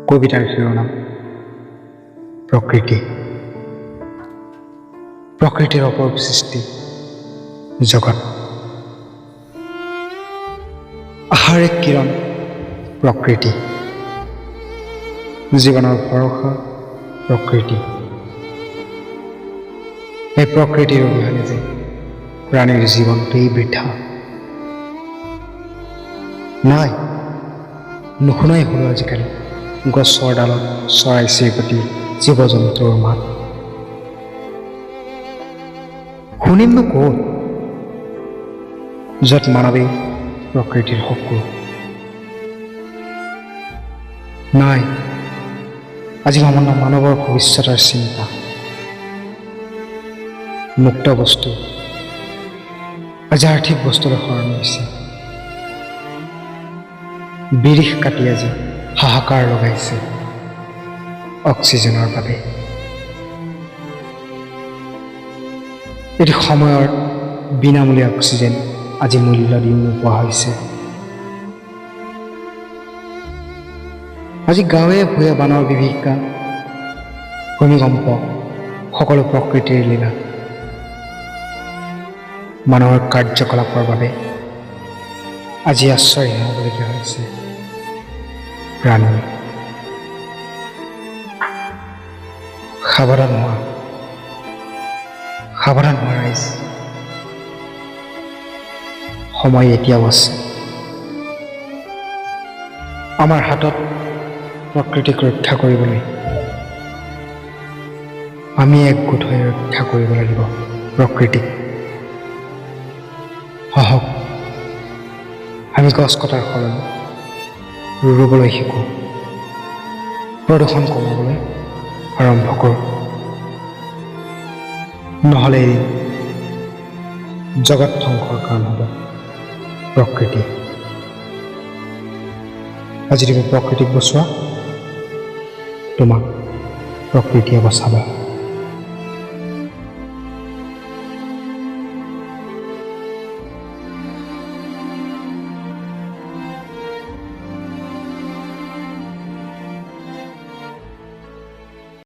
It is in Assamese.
কবিতাৰ শিৰোনাম প্ৰকৃতি। প্ৰকৃতিৰ অপৰূপ সৃষ্টি জগত। আহাৰ এক কিৰণ প্ৰকৃতি, জীৱনৰ ভৰসা প্ৰকৃতি। এই প্ৰকৃতিৰ অবিহনে যে প্ৰাণীৰ জীৱনটোৱেই বৃথা। নাই, নুশুনাই হ'ল আজিকালি গছৰ ডালত চৰাই চিৰিকটি জীৱ জন্তুৰ মাত। শুনিমনো ক'ত, য'ত মানৱেই প্ৰকৃতিৰ শত্ৰু। নাই, আজি মানৱৰ ভৱিষ্যতৰ চিন্তা। মুক্ত বস্তু আজি আৰ্থিক বস্তুলৈ সলনি হৈছে। বিৰিখ কাটি আজি হাহাকাৰ লগাইছে অক্সিজেনৰ বাবে। এটি সময়ৰ বিনামূলীয়া অক্সিজেন আজি মূল্য দিও নোপোৱা হৈছে। আজি গাঁৱে ভূঞে বানৰ বিভীষিকা, ভূমিকম্প, সকলো প্ৰকৃতিৰ লীলা। মানুহৰ কাৰ্যকলাপৰ বাবে আজি আশ্ৰয়হীন হ'বলগীয়া হৈছে প্ৰাণী। সাৱধান হোৱা, সাৱধান হোৱা ৰাইজ, সময় এতিয়াও আছে। আমাৰ হাতত প্ৰকৃতিক ৰক্ষা কৰিবলৈ আমি একগোট হৈ ৰক্ষা কৰিব লাগিব প্ৰকৃতিক। আহক আমি গছ কটাৰ সলনি ৰুবলৈ শিকোঁ, প্ৰদূষণ কমাবলৈ আৰম্ভ কৰোঁ। নহ'লে এদিন জগত ধ্বংসৰ কাৰণ হ'ব প্ৰকৃতি। আজি তুমি প্ৰকৃতিক বচোৱা, তোমাক প্ৰকৃতিয়ে বচাবা।